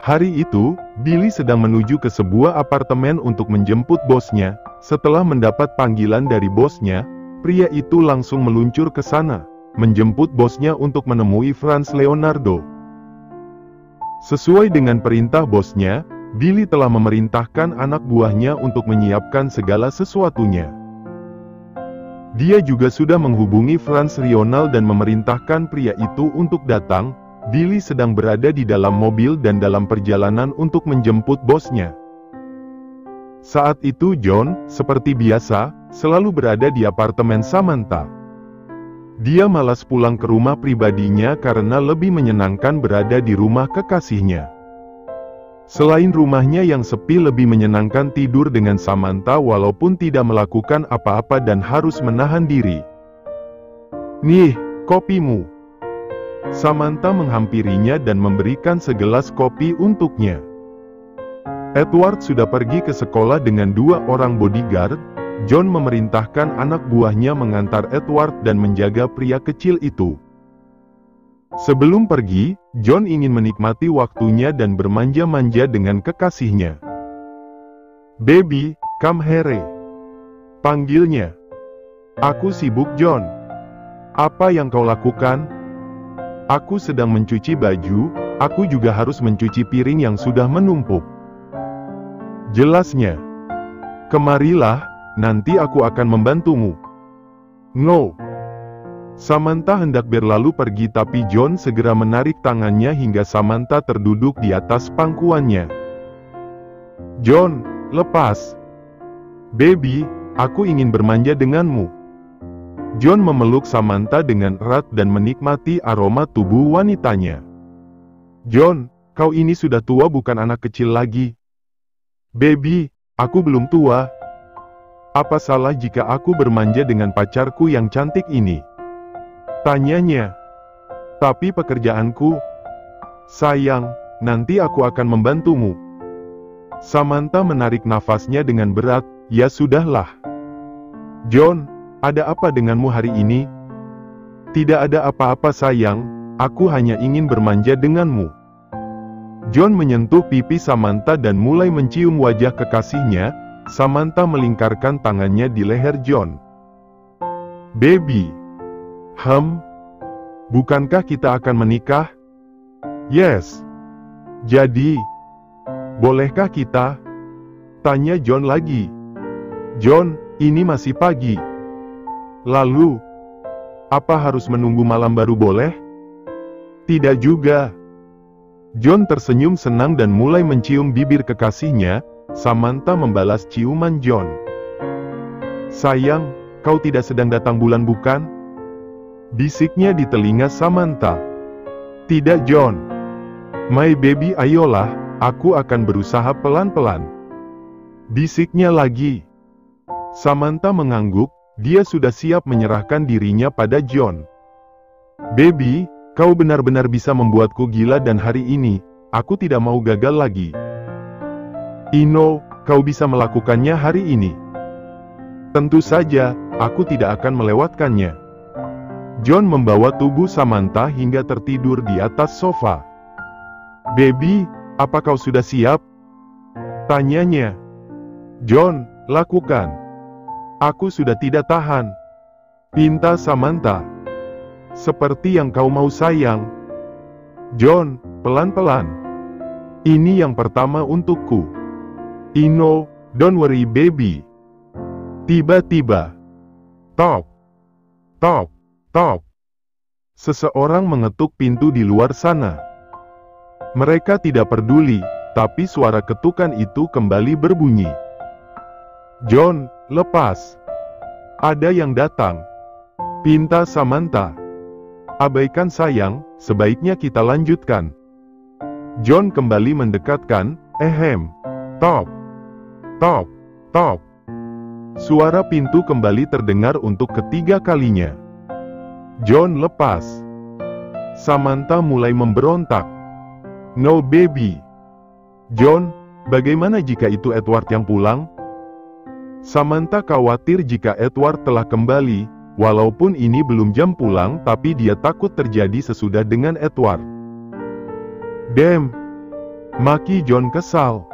Hari itu, Billy sedang menuju ke sebuah apartemen untuk menjemput bosnya. Setelah mendapat panggilan dari bosnya, pria itu langsung meluncur ke sana, menjemput bosnya untuk menemui Franz Leonardo. Sesuai dengan perintah bosnya, Billy telah memerintahkan anak buahnya untuk menyiapkan segala sesuatunya. Dia juga sudah menghubungi Franz Lionel dan memerintahkan pria itu untuk datang. Billy sedang berada di dalam mobil dan dalam perjalanan untuk menjemput bosnya. Saat itu John, seperti biasa, selalu berada di apartemen Samantha. Dia malas pulang ke rumah pribadinya karena lebih menyenangkan berada di rumah kekasihnya. Selain rumahnya yang sepi, lebih menyenangkan tidur dengan Samantha walaupun tidak melakukan apa-apa dan harus menahan diri. "Nih, kopimu." Samantha menghampirinya dan memberikan segelas kopi untuknya. Edward sudah pergi ke sekolah dengan 2 orang bodyguard. John memerintahkan anak buahnya mengantar Edward dan menjaga pria kecil itu. Sebelum pergi, John ingin menikmati waktunya dan bermanja-manja dengan kekasihnya. "Baby, come here," panggilnya. "Aku sibuk, John." "Apa yang kau lakukan?" "Aku sedang mencuci baju, aku juga harus mencuci piring yang sudah menumpuk," jelasnya. "Kemarilah, nanti aku akan membantumu." "No." Samantha hendak berlalu pergi tapi John segera menarik tangannya hingga Samantha terduduk di atas pangkuannya. "John, lepas." "Baby, aku ingin bermanja denganmu." John memeluk Samantha dengan erat dan menikmati aroma tubuh wanitanya. "John, kau ini sudah tua, bukan anak kecil lagi." "Baby, aku belum tua. Apa salah jika aku bermanja dengan pacarku yang cantik ini?" tanyanya. "Tapi pekerjaanku." "Sayang, nanti aku akan membantumu." Samantha menarik nafasnya dengan berat. "Ya sudahlah." "John, ada apa denganmu hari ini?" "Tidak ada apa-apa sayang, aku hanya ingin bermanja denganmu." John menyentuh pipi Samantha dan mulai mencium wajah kekasihnya. Samantha melingkarkan tangannya di leher John. "Baby. Bukankah kita akan menikah?" "Yes. Jadi, bolehkah kita?" tanya John lagi. "John, ini masih pagi. Lalu, apa harus menunggu malam baru boleh?" "Tidak juga." John tersenyum senang dan mulai mencium bibir kekasihnya. Samantha membalas ciuman John. "Sayang, kau tidak sedang datang bulan bukan?" bisiknya di telinga Samantha. "Tidak John. My baby, ayolah, aku akan berusaha pelan-pelan," bisiknya lagi. Samantha mengangguk. Dia sudah siap menyerahkan dirinya pada John. "Baby, kau benar-benar bisa membuatku gila dan hari ini, aku tidak mau gagal lagi." "Ino, kau bisa melakukannya hari ini." "Tentu saja, aku tidak akan melewatkannya." John membawa tubuh Samantha hingga tertidur di atas sofa. "Baby, apa kau sudah siap?" tanyanya. "John, lakukan. Aku sudah tidak tahan," pinta Samantha. "Seperti yang kau mau sayang." "John, pelan-pelan. Ini yang pertama untukku." "Ino, don't worry baby." Tiba-tiba, tok, tok, tok. Seseorang mengetuk pintu di luar sana. Mereka tidak peduli, tapi suara ketukan itu kembali berbunyi. "John, lepas. Ada yang datang," pinta Samantha. "Abaikan sayang, sebaiknya kita lanjutkan." John kembali mendekatkan. Tok, tok, tok. Suara pintu kembali terdengar untuk ketiga kalinya. "John, lepas." Samantha mulai memberontak. "No baby." "John, bagaimana jika itu Edward yang pulang?" Samantha khawatir jika Edward telah kembali. Walaupun ini belum jam pulang, tapi dia takut terjadi sesudah dengan Edward. "Damn, Maki John kesal.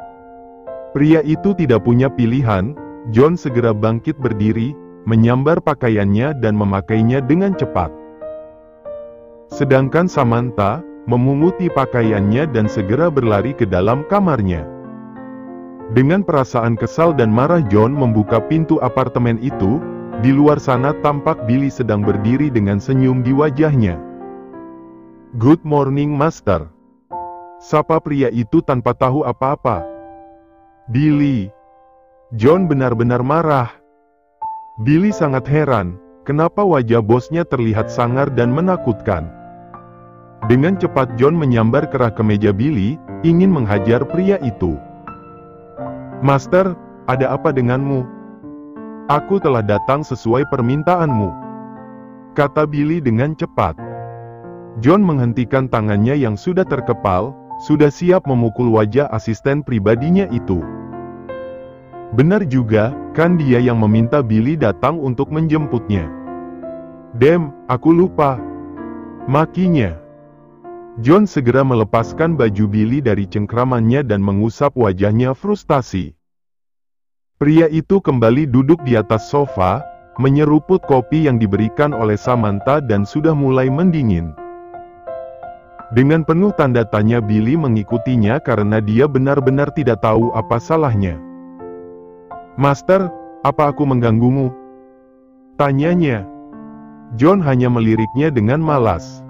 Pria itu tidak punya pilihan. John segera bangkit berdiri, menyambar pakaiannya dan memakainya dengan cepat. Sedangkan Samantha memunguti pakaiannya dan segera berlari ke dalam kamarnya. Dengan perasaan kesal dan marah John membuka pintu apartemen itu. Di luar sana tampak Billy sedang berdiri dengan senyum di wajahnya. "Good morning, Master," sapa pria itu tanpa tahu apa-apa. "Billy." John benar-benar marah. Billy sangat heran, kenapa wajah bosnya terlihat sangar dan menakutkan. Dengan cepat John menyambar kerah ke meja Billy, ingin menghajar pria itu. "Master, ada apa denganmu? Aku telah datang sesuai permintaanmu," kata Billy dengan cepat. John menghentikan tangannya yang sudah terkepal, sudah siap memukul wajah asisten pribadinya itu. Benar juga, kan dia yang meminta Billy datang untuk menjemputnya. "Damn, aku lupa," makinya. John segera melepaskan baju Billy dari cengkramannya dan mengusap wajahnya frustasi. Pria itu kembali duduk di atas sofa, menyeruput kopi yang diberikan oleh Samantha dan sudah mulai mendingin. Dengan penuh tanda tanya Billy mengikutinya karena dia benar-benar tidak tahu apa salahnya. "Master, apa aku mengganggumu?" tanyanya. John hanya meliriknya dengan malas.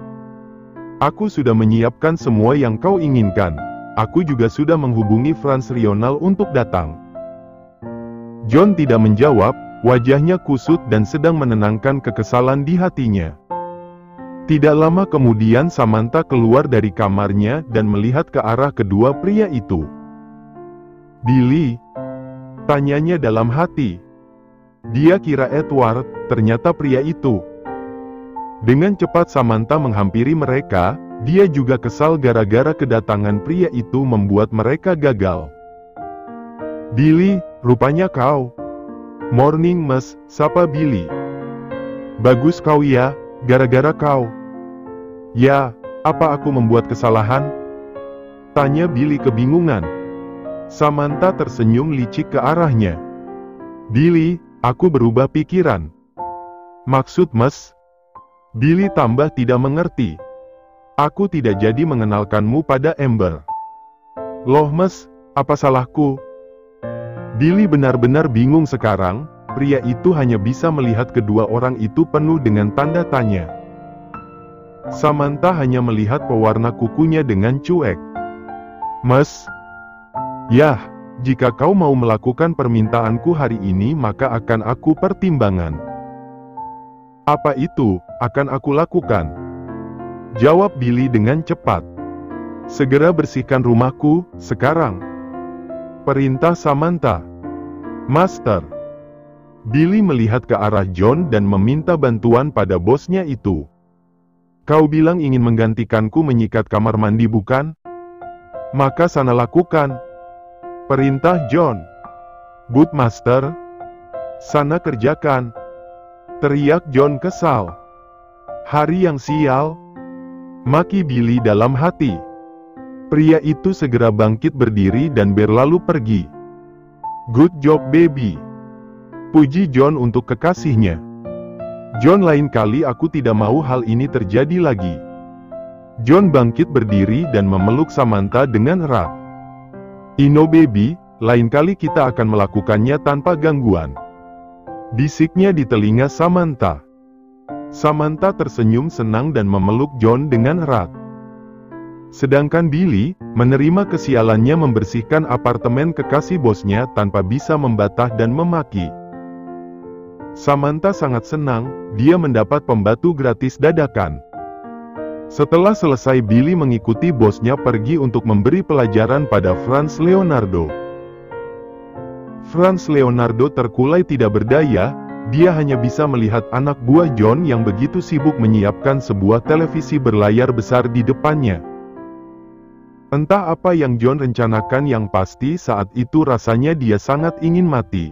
"Aku sudah menyiapkan semua yang kau inginkan. Aku juga sudah menghubungi Franz Rional untuk datang." John tidak menjawab, wajahnya kusut dan sedang menenangkan kekesalan di hatinya. Tidak lama kemudian Samantha keluar dari kamarnya dan melihat ke arah kedua pria itu. "Billy?" tanyanya dalam hati. Dia kira Edward, ternyata pria itu. Dengan cepat Samantha menghampiri mereka, dia juga kesal gara-gara kedatangan pria itu membuat mereka gagal. "Billy, rupanya kau." "Morning Mas," sapa Billy. "Bagus kau ya, gara-gara kau." "Ya, apa aku membuat kesalahan?" tanya Billy kebingungan. Samantha tersenyum licik ke arahnya. "Billy, aku berubah pikiran." "Maksud Mas?" Billy tambah tidak mengerti. "Aku tidak jadi mengenalkanmu pada Amber." "Loh Mas, apa salahku?" Billy benar-benar bingung sekarang, pria itu hanya bisa melihat kedua orang itu penuh dengan tanda tanya. Samantha hanya melihat pewarna kukunya dengan cuek. "Mas?" "Yah, jika kau mau melakukan permintaanku hari ini maka akan aku pertimbangkan." "Apa itu, akan aku lakukan?" jawab Billy dengan cepat. "Segera bersihkan rumahku, sekarang," perintah Samantha. "Master." Billy melihat ke arah John dan meminta bantuan pada bosnya itu. "Kau bilang ingin menggantikanku menyikat kamar mandi bukan? Maka sana lakukan," perintah John. "But Master." "Sana kerjakan," teriak John kesal. "Hari yang sial," maki Billy dalam hati. Pria itu segera bangkit berdiri dan berlalu pergi. "Good job baby," puji John untuk kekasihnya. "John, lain kali aku tidak mau hal ini terjadi lagi." John bangkit berdiri dan memeluk Samantha dengan erat. "Ino baby, lain kali kita akan melakukannya tanpa gangguan," bisiknya di telinga Samantha. Samantha tersenyum senang dan memeluk John dengan erat. Sedangkan Billy, menerima kesialannya membersihkan apartemen kekasih bosnya tanpa bisa membatah dan memaki. Samantha sangat senang, dia mendapat pembantu gratis dadakan. Setelah selesai Billy mengikuti bosnya pergi untuk memberi pelajaran pada Franz Leonardo. Franz Leonardo terkulai tidak berdaya, dia hanya bisa melihat anak buah John yang begitu sibuk menyiapkan sebuah televisi berlayar besar di depannya. Entah apa yang John rencanakan, yang pasti saat itu rasanya dia sangat ingin mati.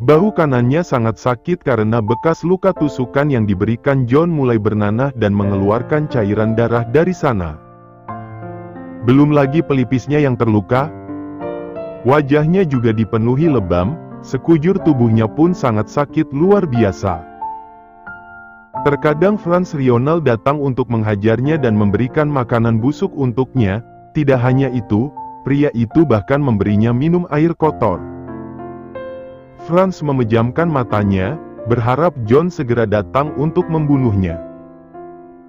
Bahu kanannya sangat sakit karena bekas luka tusukan yang diberikan John mulai bernanah dan mengeluarkan cairan darah dari sana. Belum lagi pelipisnya yang terluka. Wajahnya juga dipenuhi lebam, sekujur tubuhnya pun sangat sakit luar biasa. Terkadang Franz Lionel datang untuk menghajarnya dan memberikan makanan busuk untuknya. Tidak hanya itu, pria itu bahkan memberinya minum air kotor. Franz memejamkan matanya, berharap John segera datang untuk membunuhnya.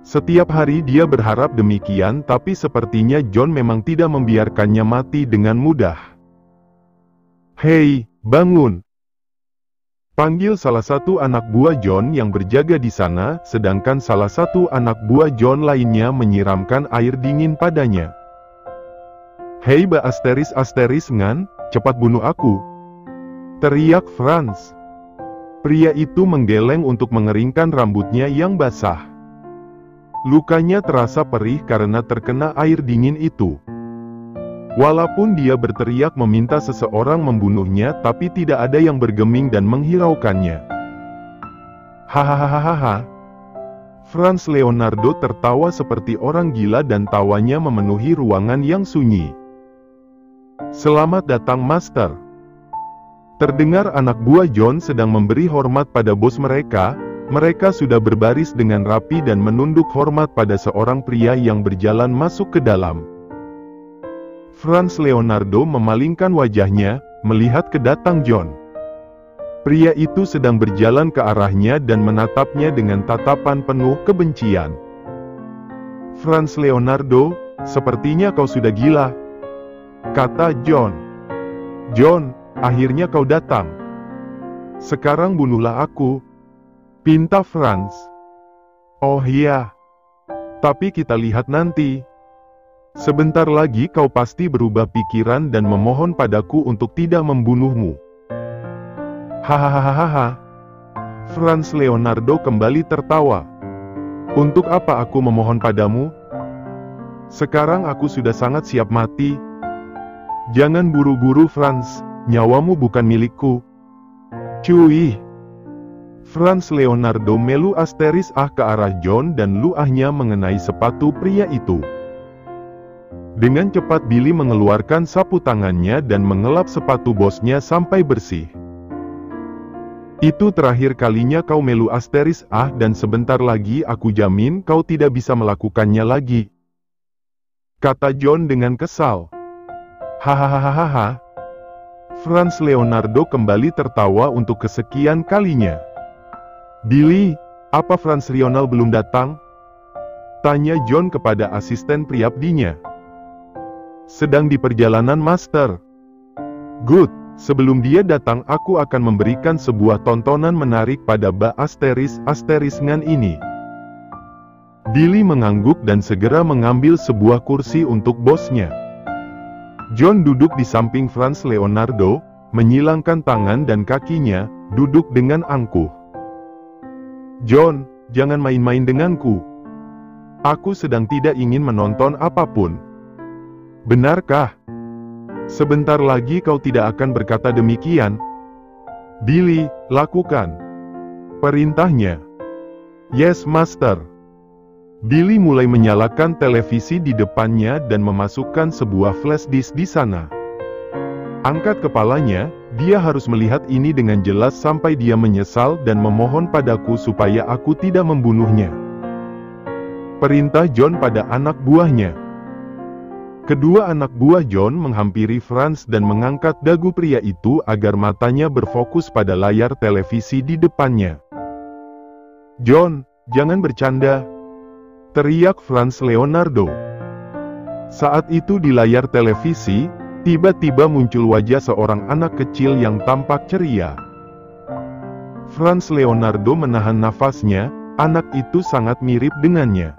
Setiap hari dia berharap demikian, tapi sepertinya John memang tidak membiarkannya mati dengan mudah. "Hei, bangun!" panggil salah satu anak buah John yang berjaga di sana, sedangkan salah satu anak buah John lainnya menyiramkan air dingin padanya. "Hei Ba asteris ngan, cepat bunuh aku!" teriak Franz. Pria itu menggeleng untuk mengeringkan rambutnya yang basah. Lukanya terasa perih karena terkena air dingin itu. Walaupun dia berteriak meminta seseorang membunuhnya, tapi tidak ada yang bergeming dan menghiraukannya. Hahaha. Franz Leonardo tertawa seperti orang gila dan tawanya memenuhi ruangan yang sunyi. "Selamat datang, Master." Terdengar anak buah John sedang memberi hormat pada bos mereka. Mereka sudah berbaris dengan rapi dan menunduk hormat pada seorang pria yang berjalan masuk ke dalam. Franz Leonardo memalingkan wajahnya, melihat kedatang John. Pria itu sedang berjalan ke arahnya dan menatapnya dengan tatapan penuh kebencian. "Franz Leonardo, sepertinya kau sudah gila," kata John. "John, akhirnya kau datang. Sekarang bunuhlah aku," pinta Franz. "Oh iya, tapi kita lihat nanti. Sebentar lagi kau pasti berubah pikiran dan memohon padaku untuk tidak membunuhmu." Hahaha. Franz Leonardo kembali tertawa. "Untuk apa aku memohon padamu? Sekarang aku sudah sangat siap mati. Jangan buru-buru Franz, nyawamu bukan milikku." "Cuy." Franz Leonardo melu asteris ke arah John dan luahnya mengenai sepatu pria itu. Dengan cepat Billy mengeluarkan sapu tangannya dan mengelap sepatu bosnya sampai bersih. "Itu terakhir kalinya kau melu asteris dan sebentar lagi aku jamin kau tidak bisa melakukannya lagi," kata John dengan kesal. Hahaha. Franz Leonardo kembali tertawa untuk kesekian kalinya. "Billy, apa Franz Lionel belum datang?" tanya John kepada asisten priabdinya. "Sedang di perjalanan, Master." "Good, sebelum dia datang aku akan memberikan sebuah tontonan menarik pada Ba asteris ngan ini." Billy mengangguk dan segera mengambil sebuah kursi untuk bosnya. John duduk di samping Franz Leonardo, menyilangkan tangan dan kakinya, duduk dengan angkuh. "John, jangan main-main denganku. Aku sedang tidak ingin menonton apapun." "Benarkah? Sebentar lagi kau tidak akan berkata demikian." "Billy, lakukan," perintahnya. "Yes, Master." Billy mulai menyalakan televisi di depannya dan memasukkan sebuah flash disk di sana. Angkat kepalanya, dia harus melihat ini dengan jelas sampai dia menyesal dan memohon padaku supaya aku tidak membunuhnya. Perintah John pada anak buahnya. Kedua anak buah John menghampiri Franz dan mengangkat dagu pria itu agar matanya berfokus pada layar televisi di depannya. "John, jangan bercanda," teriak Franz Leonardo. Saat itu di layar televisi, tiba-tiba muncul wajah seorang anak kecil yang tampak ceria. Franz Leonardo menahan nafasnya, anak itu sangat mirip dengannya.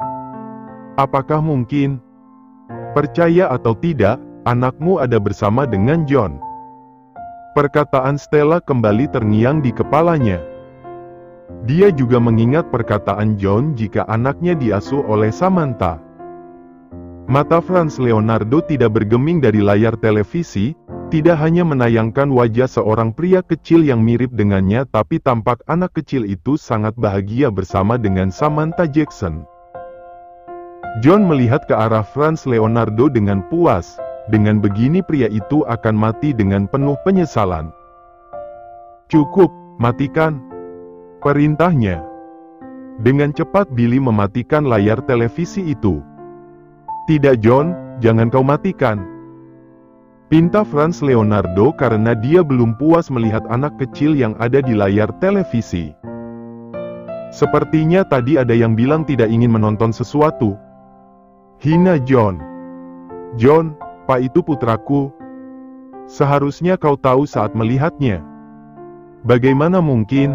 "Apakah mungkin? Percaya atau tidak, anakmu ada bersama dengan John." Perkataan Stella kembali terngiang di kepalanya. Dia juga mengingat perkataan John jika anaknya diasuh oleh Samantha. Mata Franz Leonardo tidak bergeming dari layar televisi, tidak hanya menayangkan wajah seorang pria kecil yang mirip dengannya, tapi tampak anak kecil itu sangat bahagia bersama dengan Samantha Jackson. John melihat ke arah Franz Leonardo dengan puas. Dengan begini pria itu akan mati dengan penuh penyesalan. Cukup, matikan, perintahnya. Dengan cepat Billy mematikan layar televisi itu. Tidak John, jangan kau matikan, pinta Franz Leonardo karena dia belum puas melihat anak kecil yang ada di layar televisi. Sepertinya tadi ada yang bilang tidak ingin menonton sesuatu. Hina John. John, Pak itu putraku. Seharusnya kau tahu saat melihatnya. Bagaimana mungkin?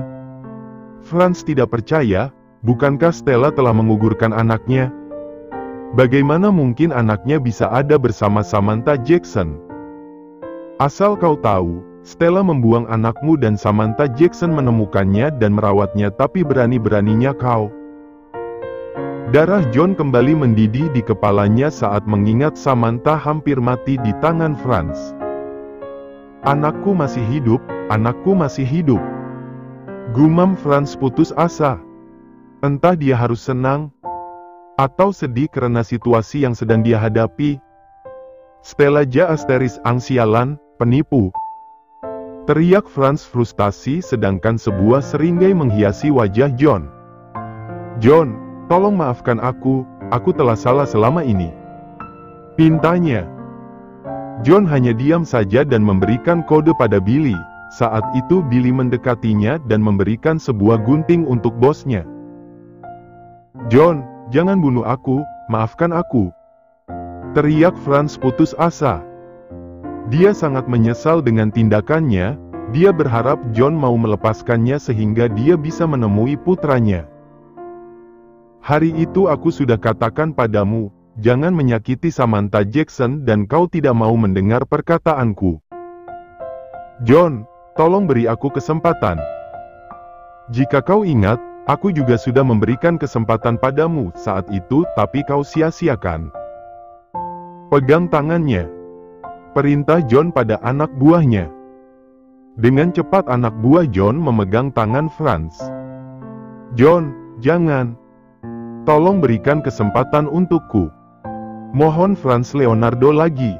Franz tidak percaya, bukankah Stella telah mengugurkan anaknya? Bagaimana mungkin anaknya bisa ada bersama Samantha Jackson? Asal kau tahu, Stella membuang anakmu dan Samantha Jackson menemukannya dan merawatnya, tapi berani-beraninya kau. Darah John kembali mendidih di kepalanya saat mengingat Samantha hampir mati di tangan Franz. Anakku masih hidup, anakku masih hidup. Gumam Franz putus asa. Entah dia harus senang atau sedih karena situasi yang sedang dia hadapi. Stella asteris angsialan, penipu, teriak Franz frustasi sedangkan sebuah seringai menghiasi wajah John. John, tolong maafkan aku telah salah selama ini, pintanya. John hanya diam saja dan memberikan kode pada Billy. Saat itu Billy mendekatinya dan memberikan sebuah gunting untuk bosnya. John, jangan bunuh aku, maafkan aku, teriak Franz putus asa. Dia sangat menyesal dengan tindakannya. Dia berharap John mau melepaskannya sehingga dia bisa menemui putranya. Hari itu aku sudah katakan padamu, jangan menyakiti Samantha Jackson dan kau tidak mau mendengar perkataanku. John, tolong beri aku kesempatan. Jika kau ingat, aku juga sudah memberikan kesempatan padamu saat itu tapi kau sia-siakan. Pegang tangannya, perintah John pada anak buahnya. Dengan cepat anak buah John memegang tangan Franz. John, jangan. Tolong berikan kesempatan untukku, mohon Franz Leonardo lagi.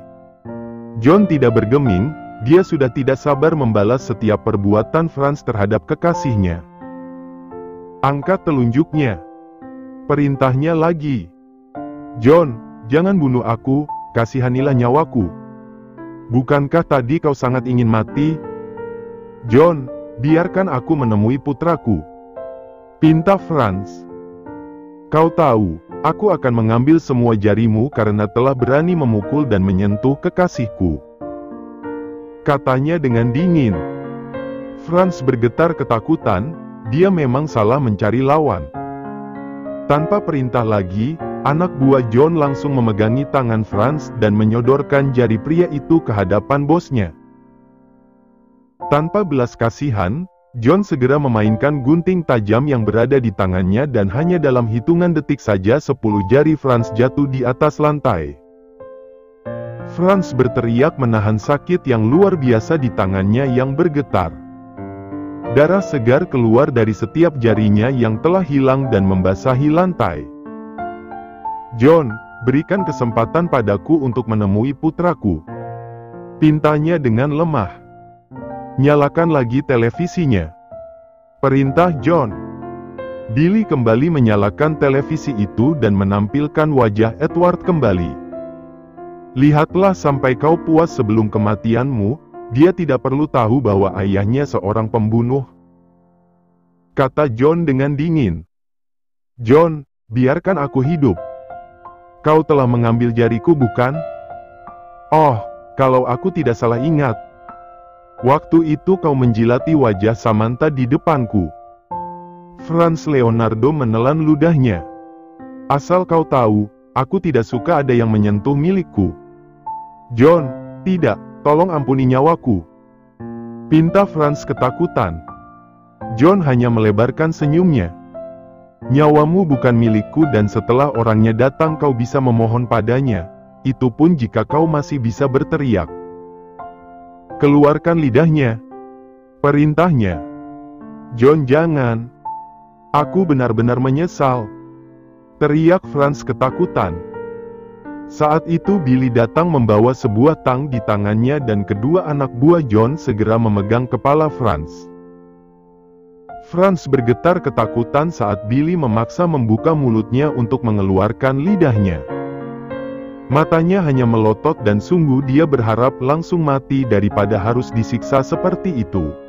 John tidak bergeming, dia sudah tidak sabar membalas setiap perbuatan Franz terhadap kekasihnya. Angkat telunjuknya, perintahnya lagi. John, jangan bunuh aku, kasihanilah nyawaku. Bukankah tadi kau sangat ingin mati? John, biarkan aku menemui putraku, pinta Franz. Kau tahu, aku akan mengambil semua jarimu karena telah berani memukul dan menyentuh kekasihku, katanya dengan dingin. Franz bergetar ketakutan, dia memang salah mencari lawan. Tanpa perintah lagi, anak buah John langsung memegangi tangan Franz dan menyodorkan jari pria itu ke hadapan bosnya. Tanpa belas kasihan, John segera memainkan gunting tajam yang berada di tangannya dan hanya dalam hitungan detik saja 10 jari Franz jatuh di atas lantai. Franz berteriak menahan sakit yang luar biasa di tangannya yang bergetar. Darah segar keluar dari setiap jarinya yang telah hilang dan membasahi lantai. John, berikan kesempatan padaku untuk menemui putraku, pintanya dengan lemah. Nyalakan lagi televisinya, perintah John. Billy kembali menyalakan televisi itu dan menampilkan wajah Edward kembali. Lihatlah sampai kau puas sebelum kematianmu, dia tidak perlu tahu bahwa ayahnya seorang pembunuh, kata John dengan dingin. John, biarkan aku hidup. Kau telah mengambil jariku bukan? Oh, kalau aku tidak salah ingat, waktu itu kau menjilati wajah Samantha di depanku. Franz Leonardo menelan ludahnya. Asal kau tahu, aku tidak suka ada yang menyentuh milikku. John, tidak, tolong ampuni nyawaku, pinta Franz ketakutan. John hanya melebarkan senyumnya. Nyawamu bukan milikku dan setelah orangnya datang kau bisa memohon padanya, itu pun jika kau masih bisa berteriak. Keluarkan lidahnya, perintahnya. John jangan. Aku benar-benar menyesal. teriak Franz ketakutan. Saat itu Billy datang membawa sebuah tang di tangannya dan kedua anak buah John segera memegang kepala Franz. Franz bergetar ketakutan saat Billy memaksa membuka mulutnya untuk mengeluarkan lidahnya. Matanya hanya melotot dan sungguh dia berharap langsung mati daripada harus disiksa seperti itu.